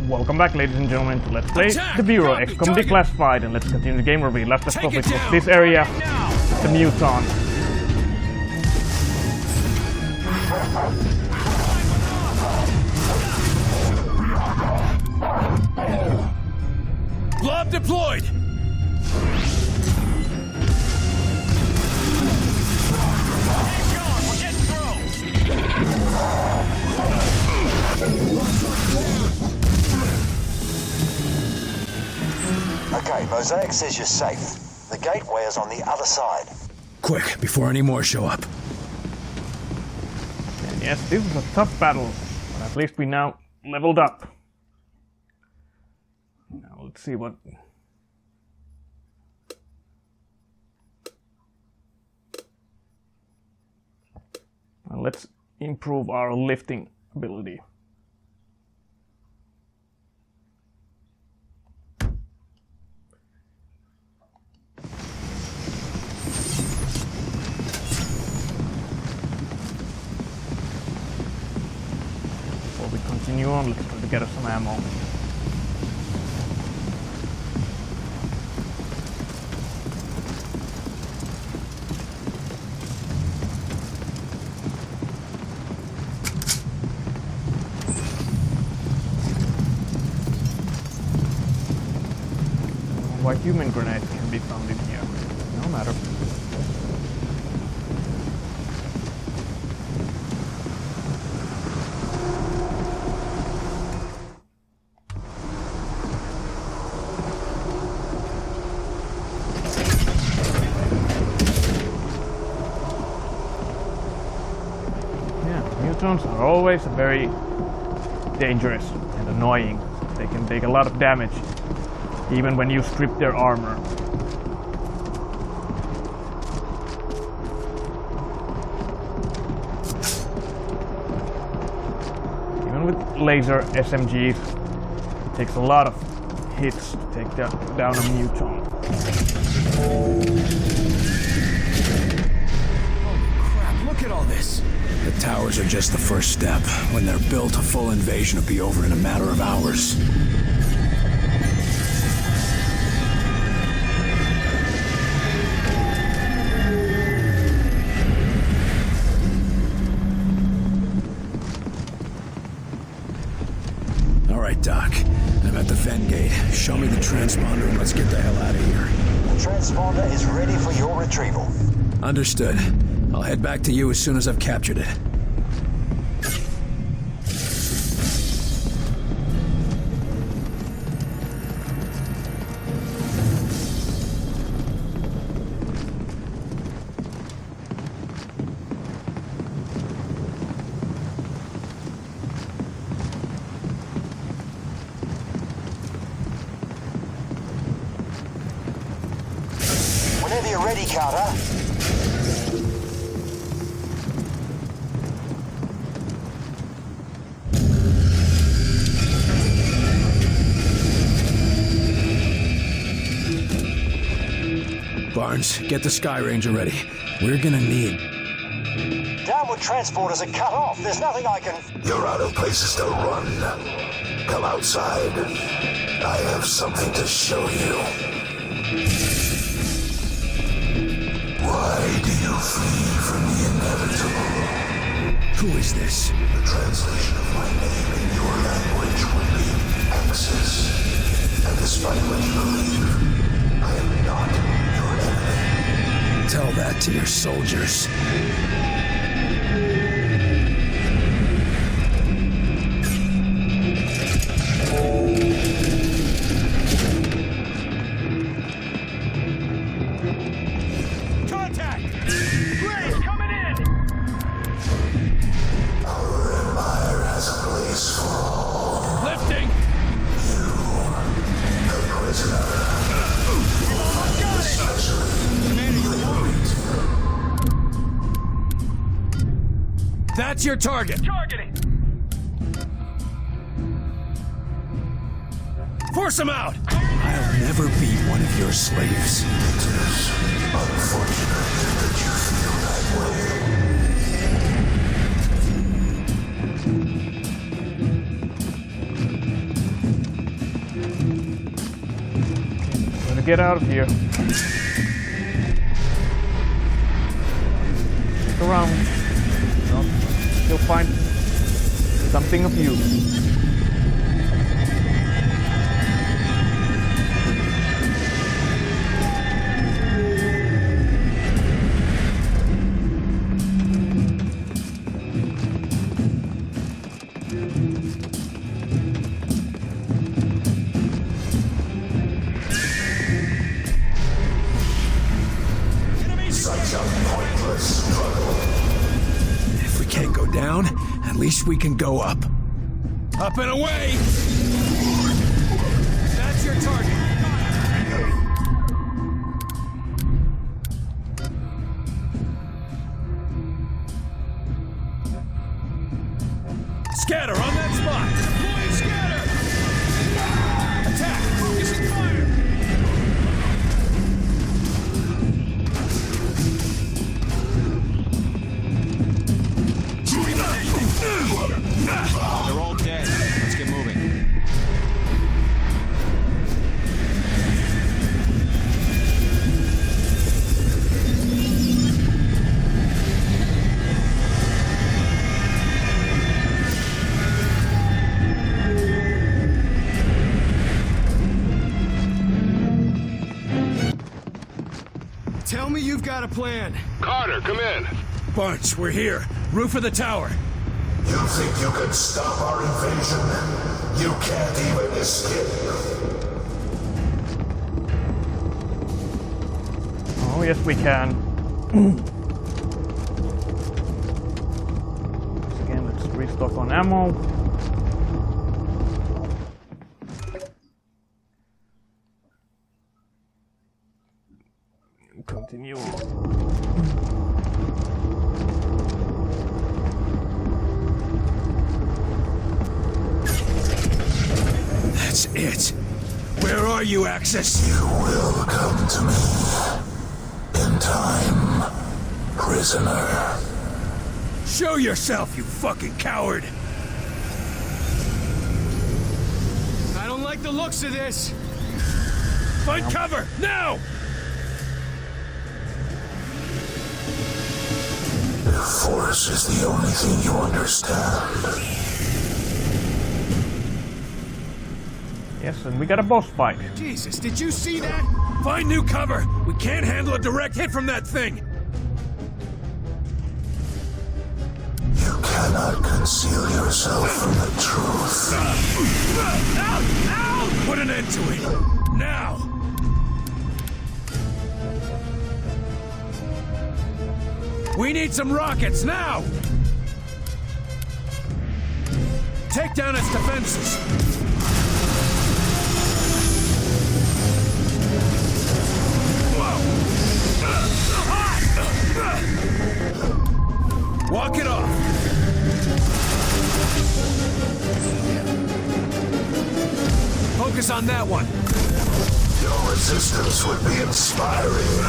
Welcome back, ladies and gentlemen, to Let's Play the Bureau XCOM Declassified, and let's continue the game where we left us off. It was this area, the mutant. Blob deployed! Keep going, we're getting through! Okay, Mosaic says you're safe. The gateway is on the other side. Quick, before any more show up. And yes, this was a tough battle, but at least we now leveled up. Now let's see what... Now let's improve our lifting ability. Before we continue on, let's try to get us some ammo. Why human grenades can be found in here. No matter. Yeah, mutants are always very dangerous and annoying. They can take a lot of damage, even when you strip their armor. Even with laser SMGs, it takes a lot of hits to take down a mutant. Holy crap, look at all this! The towers are just the first step. When they're built, a full invasion will be over in a matter of hours. Alright, Doc. I'm at the Fen gate. Show me the transponder and let's get the hell out of here. The transponder is ready for your retrieval. Understood. I'll head back to you as soon as I've captured it. Whenever you're ready, Carter. Barnes, get the Sky Ranger ready. We're gonna need... Downward transporters are cut off. There's nothing I can... You're out of places to run. Come outside. I have something to show you. Why do you flee from the inevitable? Who is this? The translation of my name in your language would be Axis. And despite what you believe, I am not your enemy. Tell that to your soldiers. That's your target. Targeting! Force him out! I'll never be one of your slaves. It is unfortunate that you feel that way. get out of here. Look around. No, you'll find something of use. At least we can go up. Up and away! That's your target. Scatter on that spot! Deploying scatter! Attack! Focusing fire! They're all dead. Let's get moving. Tell me you've got a plan. Carter, come in. Barnes, we're here. Roof of the tower. You think you can stop our invasion? You can't even escape. Oh, yes, we can. Once again, let's restock on ammo. Continue. That's it. Where are you, Axis? You will come to me. In time, prisoner. Show yourself, you fucking coward! I don't like the looks of this. Find cover, now! Force is the only thing you understand. Yes, and we got a boss fight. Jesus, did you see that? Find new cover! We can't handle a direct hit from that thing! You cannot conceal yourself from the truth. Out! Out! Put an end to it! Now! We need some rockets, now! Take down its defenses! Walk it off! Focus on that one! Your resistance would be inspiring.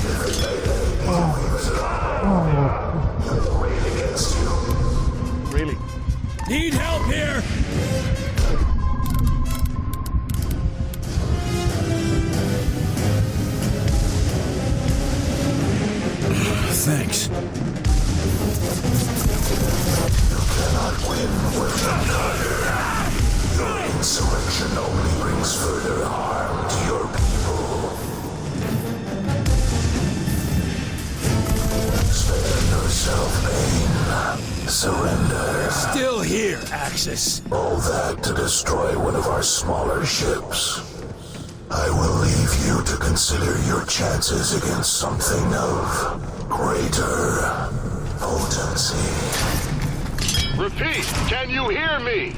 If it made any waves at all, you'd rain against you. Really? Need help here! Thanks. You cannot win with the Carter. Your insurrection only brings further harm to your people. Spare yourself pain. Surrender. Still here, Axis. All that to destroy one of our smaller ships. I will leave you to consider your chances against something of greater potency. Repeat, can you hear me?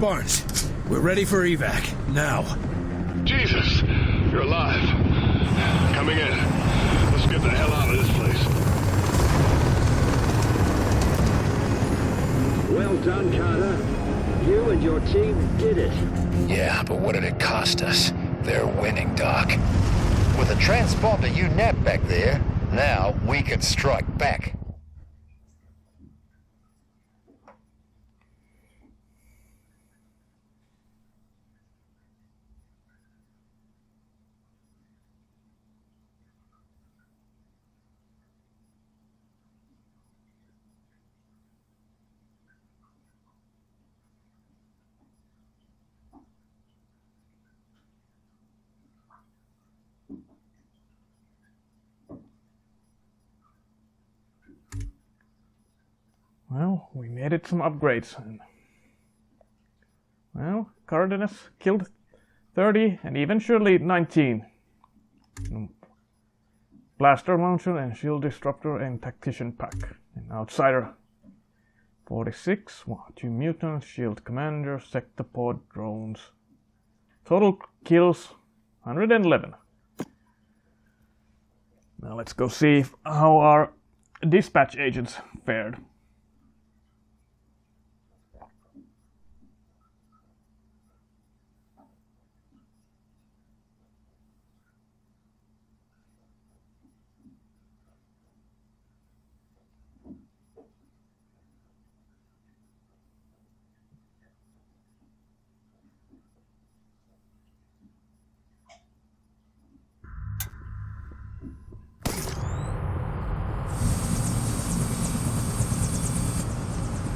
Barnes, we're ready for evac. Now. Jesus, you're alive. Coming in. Let's get the hell out of this place. Well done, Carter. You and your team did it. Yeah, but what did it cost us? They're winning, Doc. With a transponder you nabbed back there, now we can strike back. Well, we made it some upgrades. And, well, Cardenas killed 30 and eventually 19. Blaster launcher and shield disruptor and tactician pack. An outsider 46. 2 mutants, shield commander, sectopod, drones. Total kills 111. Now let's go see how our dispatch agents fared.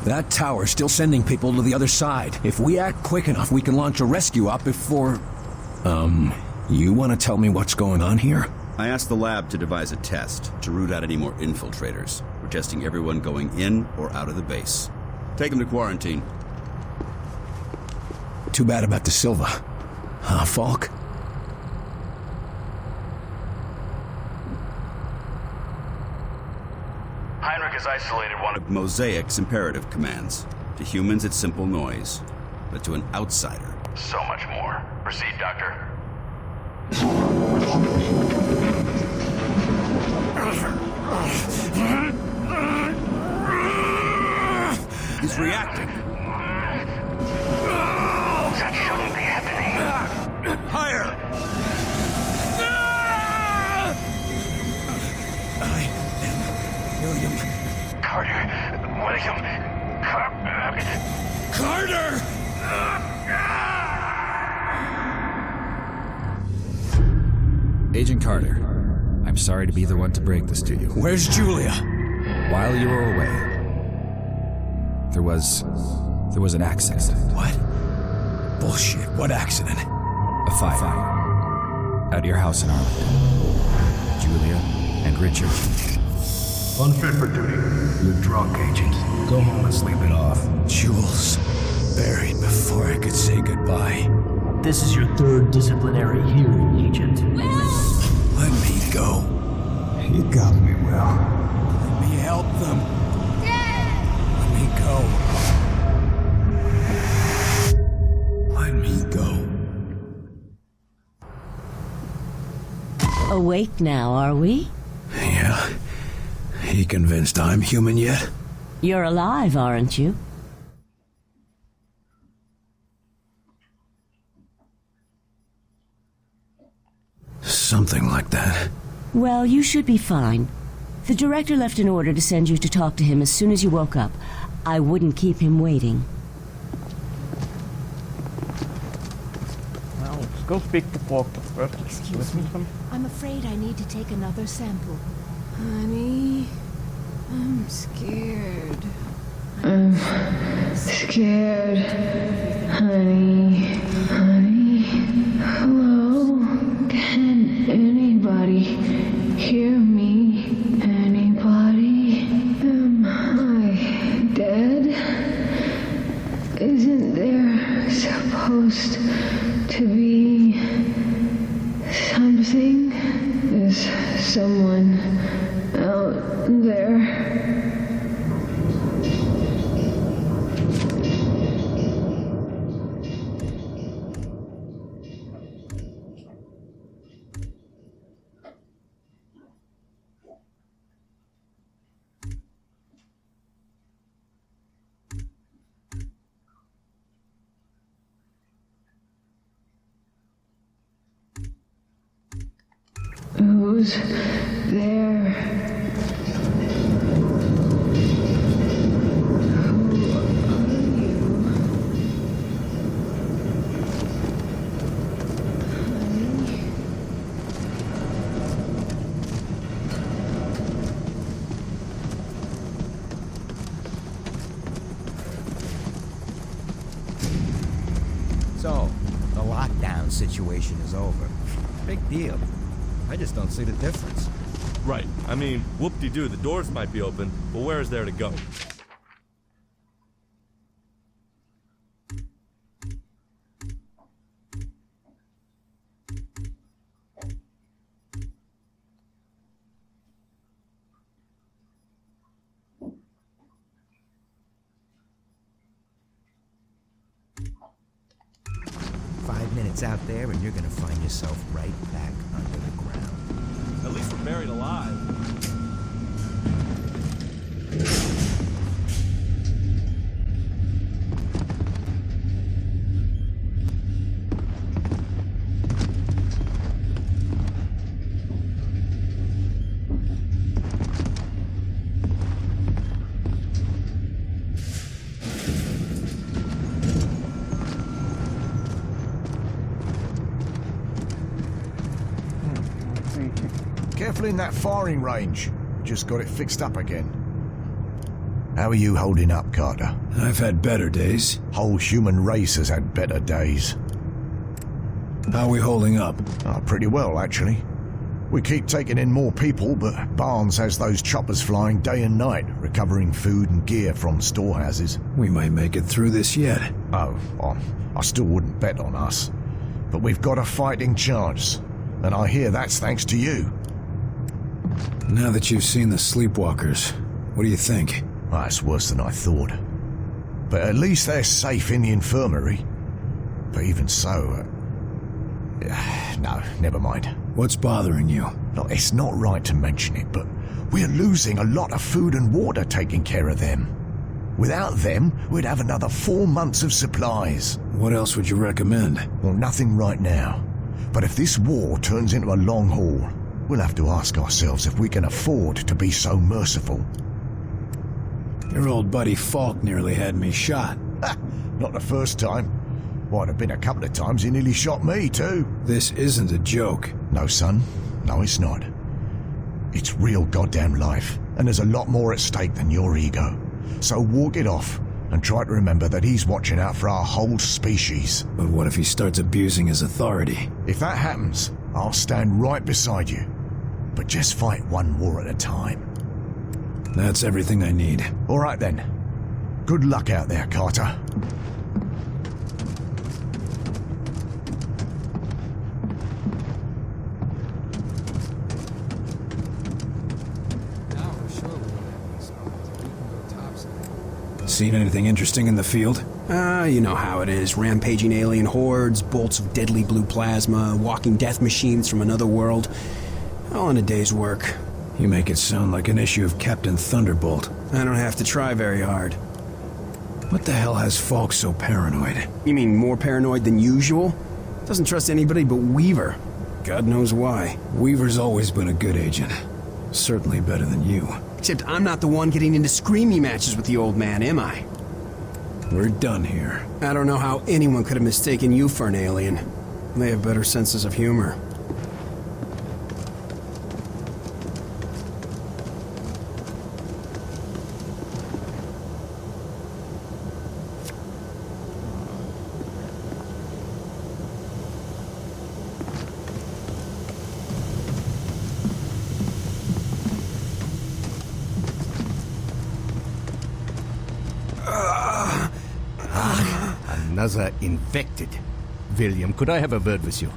That tower's still sending people to the other side. If we act quick enough, we can launch a rescue op before... you want to tell me what's going on here? I asked the lab to devise a test to root out any more infiltrators. We're testing everyone going in or out of the base. Take them to quarantine. Too bad about De Silva. Huh, Falk? Heinrich has isolated one of Mosaic's imperative commands. To humans, it's simple noise. But to an outsider, so much more. Proceed, Doctor. He's reacting. That shouldn't be happening. Higher! William. Carter. William. Carter! Agent Carter, I'm sorry to be the one to break this to you. Where's Julia? While you were away, there was an accident. What? Bullshit. What accident? A fire. At your house in Arlington. Julia and Richard. Unfit for duty. You're drunk, Agent. Go home and sleep it off. Jules. Buried before I could say goodbye. This is your third disciplinary hearing, Agent. Let me go. You got me, Will. Let me help them. Let me go. Let me go. Awake now, are we? Yeah. You convinced I'm human yet? You're alive, aren't you? Something like that. Well, you should be fine. The director left an order to send you to talk to him as soon as you woke up. I wouldn't keep him waiting. Now let's go speak to Falk first. Excuse me. I'm afraid I need to take another sample. Honey, I'm scared. I'm scared. Honey. Hello? Can anybody hear me? Anybody? Am I dead? Isn't there supposed to be something? Is someone out there? Who's there? So, the lockdown situation is over. Big deal. I just don't see the difference. Right. I mean, whoop-de-doo, the doors might be open, but where is there to go? minutes out there and you're gonna find yourself right back under the ground. At least we're buried alive. Careful in that firing range. Just got it fixed up again. How are you holding up, Carter? I've had better days. Whole human race has had better days. How are we holding up? Oh, pretty well, actually. We keep taking in more people, but Barnes has those choppers flying day and night, recovering food and gear from storehouses. We might make it through this yet. Oh, I still wouldn't bet on us. But we've got a fighting chance. And I hear that's thanks to you. Now that you've seen the sleepwalkers, what do you think? Well, that's worse than I thought. But at least they're safe in the infirmary. But even so... no, never mind. What's bothering you? Look, it's not right to mention it, but we're losing a lot of food and water taking care of them. Without them, we'd have another 4 months of supplies. What else would you recommend? Well, nothing right now. But if this war turns into a long haul, we'll have to ask ourselves if we can afford to be so merciful. Your old buddy Falk nearly had me shot. Not the first time. Might have been a couple of times he nearly shot me, too. This isn't a joke. No, son. No, it's not. It's real goddamn life, and there's a lot more at stake than your ego. So walk it off, and try to remember that he's watching out for our whole species. But what if he starts abusing his authority? If that happens, I'll stand right beside you. But just fight one war at a time. That's everything I need. All right then. Good luck out there, Carter. Seen anything interesting in the field? You know how it is. Rampaging alien hordes, bolts of deadly blue plasma, walking death machines from another world. All in a day's work. You make it sound like an issue of Captain Thunderbolt. I don't have to try very hard. What the hell has Falk so paranoid? You mean more paranoid than usual? Doesn't trust anybody but Weaver. God knows why. Weaver's always been a good agent. Certainly better than you. Except I'm not the one getting into screamy matches with the old man, am I? We're done here. I don't know how anyone could have mistaken you for an alien. They have better senses of humor. Another infected. William, could I have a word with you?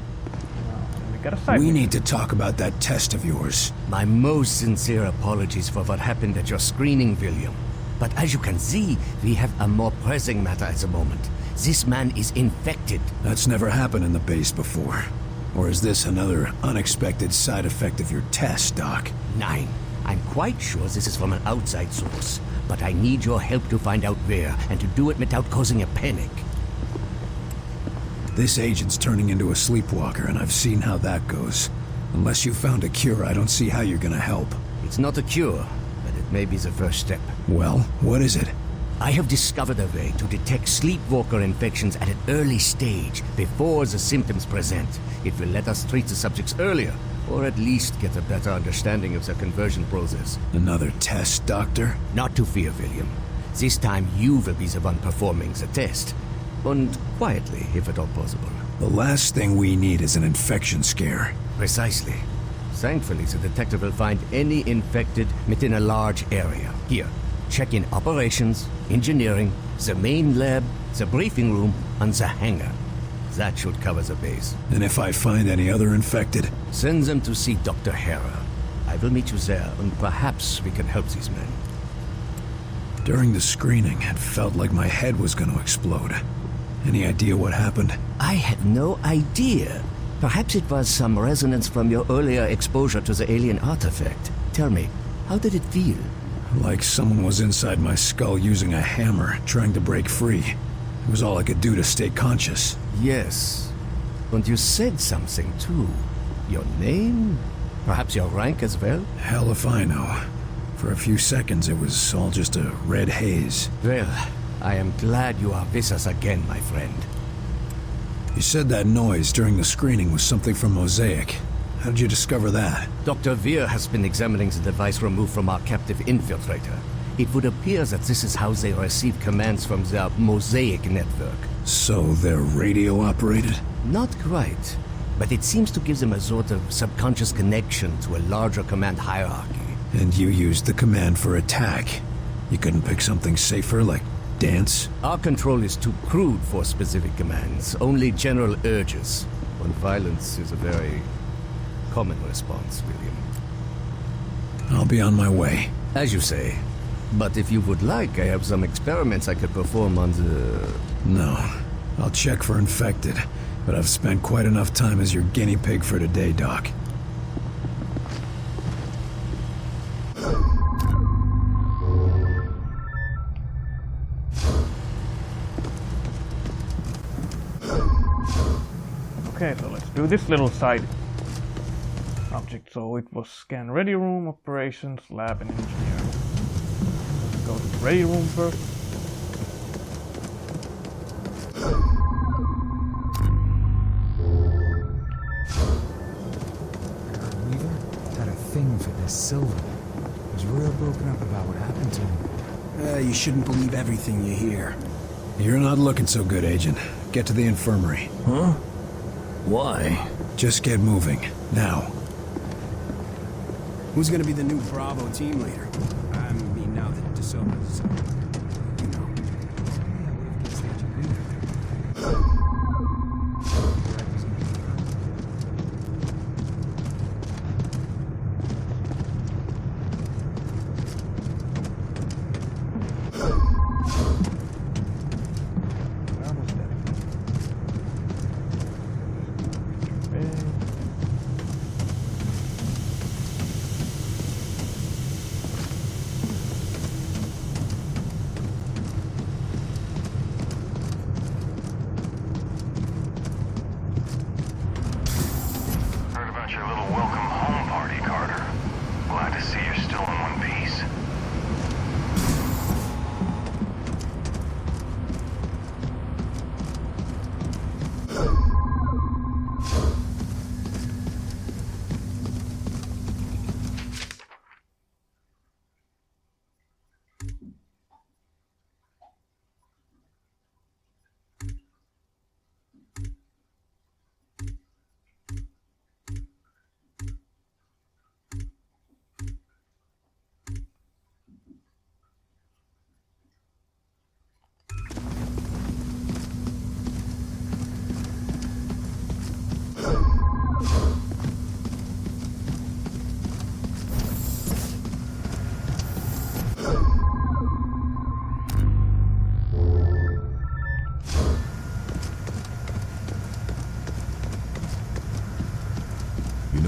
We need to talk about that test of yours. My most sincere apologies for what happened at your screening, William. But as you can see, we have a more pressing matter at the moment. This man is infected. That's never happened in the base before. Or is this another unexpected side effect of your test, Doc? Nine. I'm quite sure this is from an outside source. But I need your help to find out where, and to do it without causing a panic. This agent's turning into a sleepwalker, and I've seen how that goes. Unless you found a cure, I don't see how you're gonna help. It's not a cure, but it may be the first step. Well, what is it? I have discovered a way to detect sleepwalker infections at an early stage, before the symptoms present. It will let us treat the subjects earlier, or at least get a better understanding of the conversion process. Another test, Doctor? Not to fear, William. This time you will be the one performing the test. And quietly, if at all possible. The last thing we need is an infection scare. Precisely. Thankfully, the detective will find any infected within a large area. Here, check in operations, engineering, the main lab, the briefing room, and the hangar. That should cover the base. And if I find any other infected? Send them to see Dr. Hera. I will meet you there, and perhaps we can help these men. During the screening, it felt like my head was going to explode. Any idea what happened? I have no idea. Perhaps it was some resonance from your earlier exposure to the alien artifact. Tell me, how did it feel? Like someone was inside my skull using a hammer, trying to break free. It was all I could do to stay conscious. Yes. And you said something, too. Your name? Perhaps your rank as well? Hell if I know. For a few seconds, it was all just a red haze. Well, I am glad you are with us again, my friend. You said that noise during the screening was something from Mosaic. How did you discover that? Dr. Veer has been examining the device removed from our captive infiltrator. It would appear that this is how they receive commands from the Mosaic network. So they're radio-operated? Not quite, but it seems to give them a sort of subconscious connection to a larger command hierarchy. And you used the command for attack. You couldn't pick something safer, like dance? Our control is too crude for specific commands, only general urges. When violence is a very common response, William. I'll be on my way. As you say. But if you would like, I have some experiments I could perform on the... No. I'll check for infected, but I've spent quite enough time as your guinea pig for today, Doc. Okay, so let's do this little side object. So it was scan ready room, operations, lab, and engineering. Let's go to the ready room first. Weaver had a thing for this Silver. He was real broken up about what happened to him. You shouldn't believe everything you hear. You're not looking so good, Agent. Get to the infirmary. Huh? Why? Just get moving. Now. Who's gonna be the new Bravo team leader? I mean, now that DeSoto's... you know.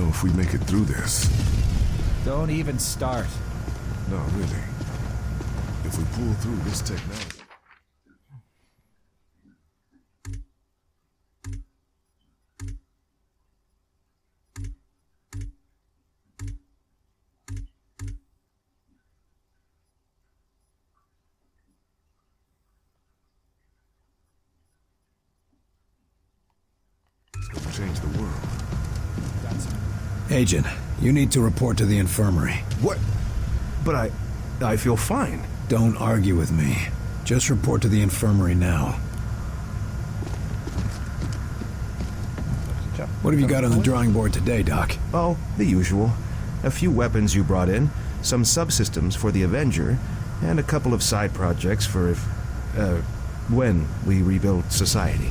If we make it through this. Don't even start. No, really. If we pull through this technology. It's gonna change the world. Agent, you need to report to the infirmary. What? But I feel fine. Don't argue with me. Just report to the infirmary now. What have you got on the drawing board today, Doc? Oh, the usual. A few weapons you brought in, some subsystems for the Avenger, and a couple of side projects for when we rebuild society.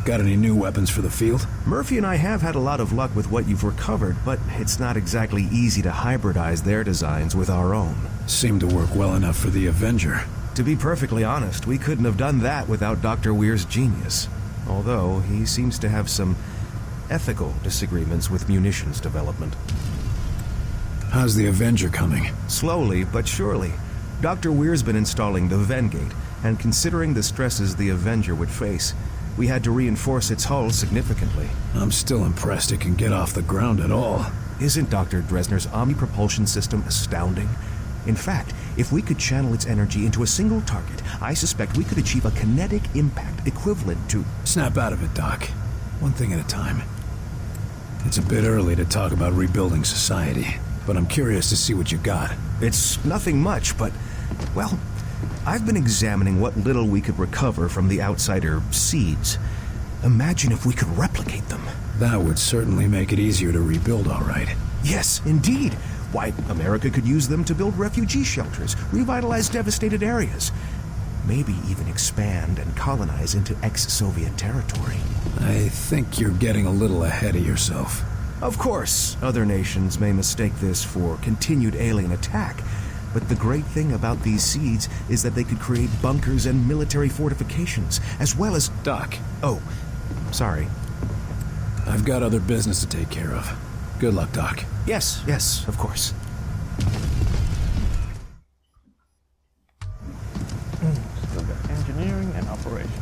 Got any new weapons for the field? Murphy and I have had a lot of luck with what you've recovered, but it's not exactly easy to hybridize their designs with our own. Seemed to work well enough for the Avenger. To be perfectly honest, we couldn't have done that without Dr. Weir's genius. Although, he seems to have some ethical disagreements with munitions development. How's the Avenger coming? Slowly, but surely. Dr. Weir's been installing the Vengate, and considering the stresses the Avenger would face, we had to reinforce its hull significantly. I'm still impressed it can get off the ground at all. Isn't Dr. Dresner's omni-propulsion system astounding? In fact, if we could channel its energy into a single target, I suspect we could achieve a kinetic impact equivalent to... Snap out of it, Doc. One thing at a time. It's a bit early to talk about rebuilding society, but I'm curious to see what you got. It's nothing much, but, well, I've been examining what little we could recover from the outsider seeds. Imagine if we could replicate them. That would certainly make it easier to rebuild, all right. Yes, indeed. Why, America could use them to build refugee shelters, revitalize devastated areas, maybe even expand and colonize into ex-Soviet territory. I think you're getting a little ahead of yourself. Of course, other nations may mistake this for continued alien attack, but the great thing about these seeds is that they could create bunkers and military fortifications, as well as... Doc. Oh, sorry. I've got other business to take care of. Good luck, Doc. Yes, of course. Still got engineering and operations.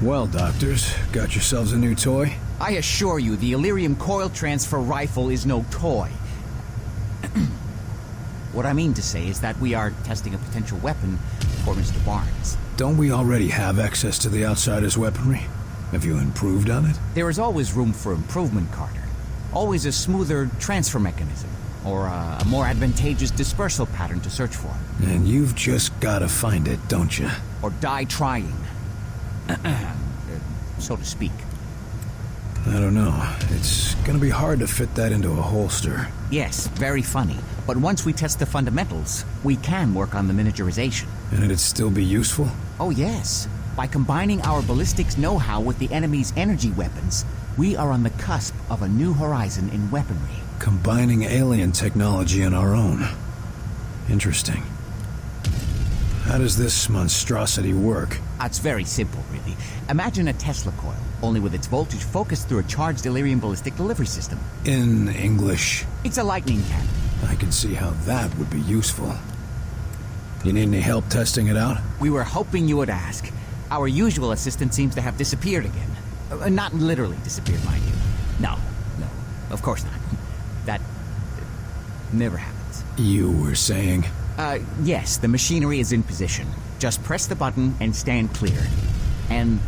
Well, doctors, got yourselves a new toy? I assure you, the Illyrium coil transfer rifle is no toy. What I mean to say is that we are testing a potential weapon for Mr. Barnes. Don't we already have access to the Outsider's weaponry? Have you improved on it? There is always room for improvement, Carter. Always a smoother transfer mechanism, or a more advantageous dispersal pattern to search for. And you've just gotta find it, don't you? Or die trying. So to speak. I don't know. It's gonna be hard to fit that into a holster. Yes, very funny. But once we test the fundamentals, we can work on the miniaturization. And it'd still be useful? Oh yes. By combining our ballistics know-how with the enemy's energy weapons, we are on the cusp of a new horizon in weaponry. Combining alien technology and our own. Interesting. How does this monstrosity work? It's very simple, really. Imagine a Tesla coil, only with its voltage focused through a charged Illyrium ballistic delivery system. In English? It's a lightning cannon. I can see how that would be useful. You need any help testing it out? We were hoping you would ask. Our usual assistant seems to have disappeared again. Not literally disappeared, mind you. No, of course not. That never happens. You were saying? Yes, the machinery is in position. Just press the button and stand clear. And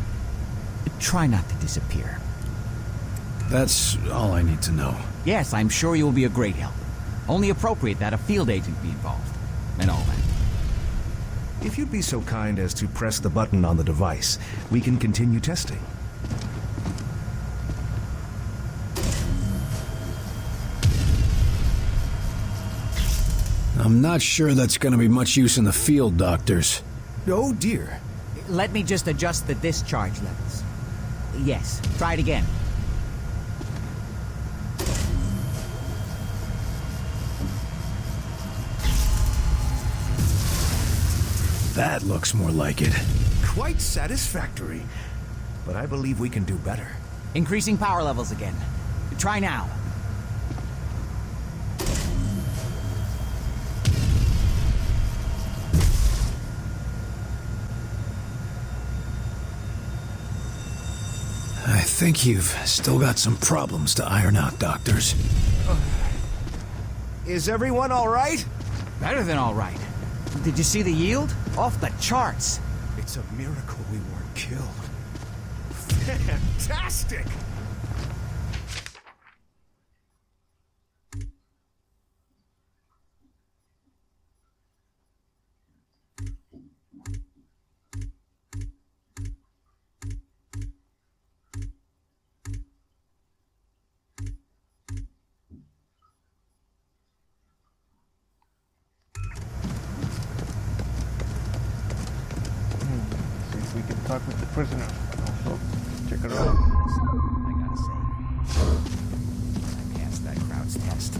try not to disappear. That's all I need to know. Yes, I'm sure you will be a great help. Only appropriate that a field agent be involved. And all that. If you'd be so kind as to press the button on the device, we can continue testing. I'm not sure that's gonna be much use in the field, doctors. Oh dear. Let me just adjust the discharge levels. Yes, try it again. That looks more like it. Quite satisfactory. But I believe we can do better. Increasing power levels again. Try now. I think you've still got some problems to iron out, doctors. Is everyone all right? Better than all right. Did you see the yield? Off the charts. It's a miracle we weren't killed. Fantastic! talk with the prisoner. Also, check it out. I gotta say, I passed that crowd's test.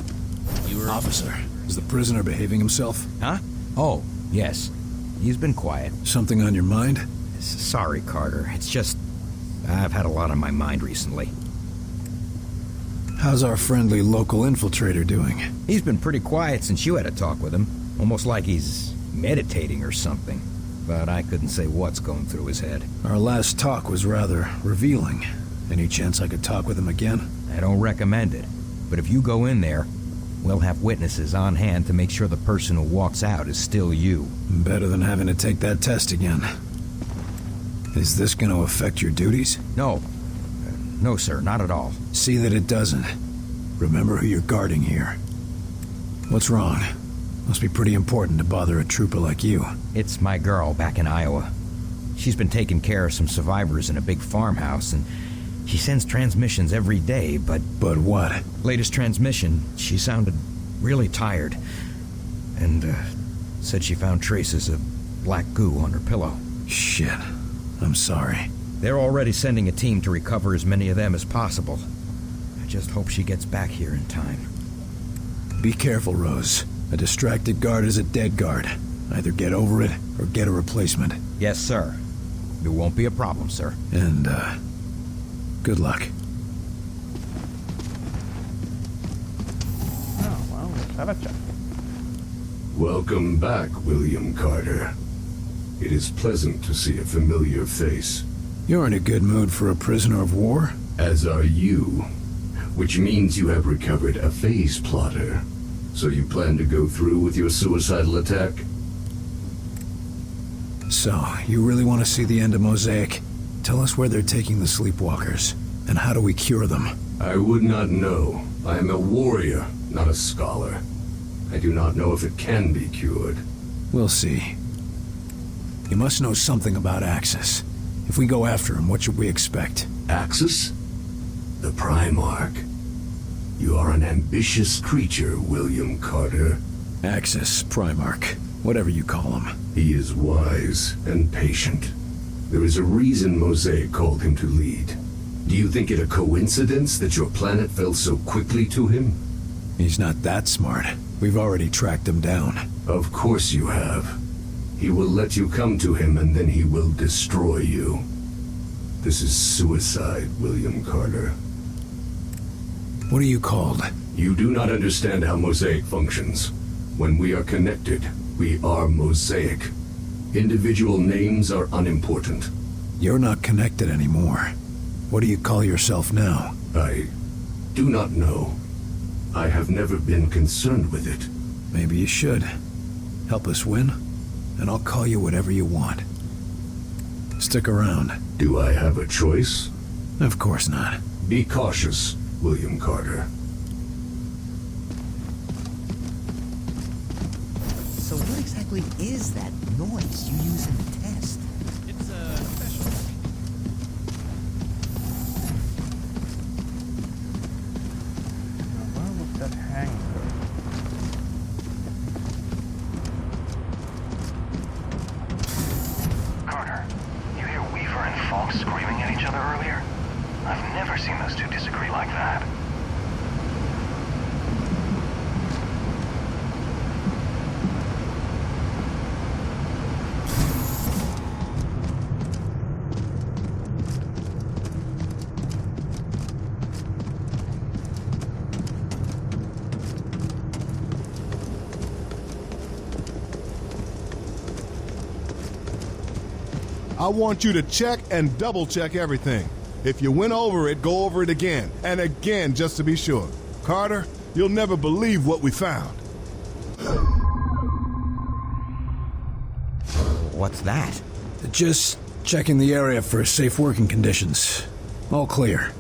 Officer, is the prisoner behaving himself? Huh? Oh, yes. He's been quiet. Something on your mind? Sorry, Carter. It's just... I've had a lot on my mind recently. How's our friendly local infiltrator doing? He's been pretty quiet since you had a talk with him. Almost like he's meditating or something. But I couldn't say what's going through his head. Our last talk was rather revealing. Any chance I could talk with him again? I don't recommend it. But if you go in there, we'll have witnesses on hand to make sure the person who walks out is still you. Better than having to take that test again. Is this going to affect your duties? No. No, sir, not at all. See that it doesn't. Remember who you're guarding here. What's wrong? Must be pretty important to bother a trooper like you. It's my girl back in Iowa. She's been taking care of some survivors in a big farmhouse, and she sends transmissions every day, but... But what? Latest transmission, she sounded really tired. And, said she found traces of black goo on her pillow. Shit. I'm sorry. They're already sending a team to recover as many of them as possible. I just hope she gets back here in time. Be careful, Rose. A distracted guard is a dead guard. Either get over it, or get a replacement. Yes, sir. It won't be a problem, sir. And, good luck. Oh, well, let's have a chat. Welcome back, William Carter. It is pleasant to see a familiar face. You're in a good mood for a prisoner of war? As are you. Which means you have recovered a phase plotter. So you plan to go through with your suicidal attack? So, you really want to see the end of Mosaic? Tell us where they're taking the sleepwalkers, and how do we cure them? I would not know. I am a warrior, not a scholar. I do not know if it can be cured. We'll see. You must know something about Axis. If we go after him, what should we expect? Axis? The Primarch. You are an ambitious creature, William Carter. Axis, Primarch, whatever you call him. He is wise and patient. There is a reason Mosaic called him to lead. Do you think it a coincidence that your planet fell so quickly to him? He's not that smart. We've already tracked him down. Of course you have. He will let you come to him and then he will destroy you. This is suicide, William Carter. What are you called? You do not understand how Mosaic functions. When we are connected, we are Mosaic. Individual names are unimportant. You're not connected anymore. What do you call yourself now? I do not know. I have never been concerned with it. Maybe you should. Help us win, and I'll call you whatever you want. Stick around. Do I have a choice? Of course not. Be cautious, William Carter. So what exactly is that noise you use in the test? It's a special. Now, where was that hangar? Carter, you hear Weaver and Falk screaming at each other earlier? I've never seen those two disagree like that. I want you to check and double-check everything. If you went over it, go over it again, and again, just to be sure. Carter, you'll never believe what we found. What's that? Just checking the area for safe working conditions. All clear.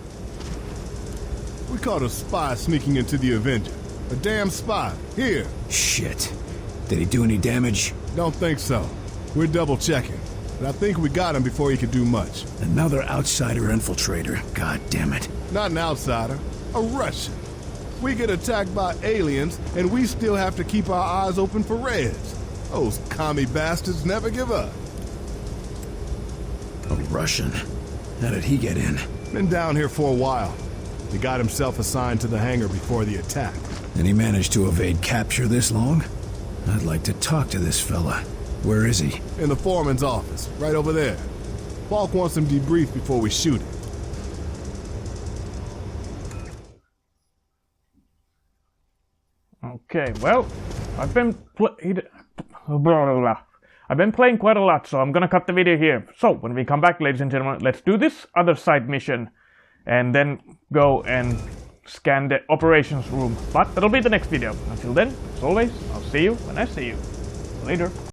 We caught a spy sneaking into the Avenger. A damn spy. Here. Shit. Did he do any damage? Don't think so. We're double-checking. But I think we got him before he could do much. Another outsider infiltrator. God damn it. Not an outsider. A Russian. We get attacked by aliens, and we still have to keep our eyes open for Reds. Those commie bastards never give up. A Russian. How did he get in? Been down here for a while. He got himself assigned to the hangar before the attack. And he managed to evade capture this long? I'd like to talk to this fella. Where is he? In the foreman's office, right over there. Falk wants him debriefed before we shoot him. Okay, well, I've been playing quite a lot, so I'm gonna cut the video here. So, when we come back, ladies and gentlemen, let's do this other side mission, and then go and scan the operations room. But that'll be the next video. Until then, as always, I'll see you when I see you. Later.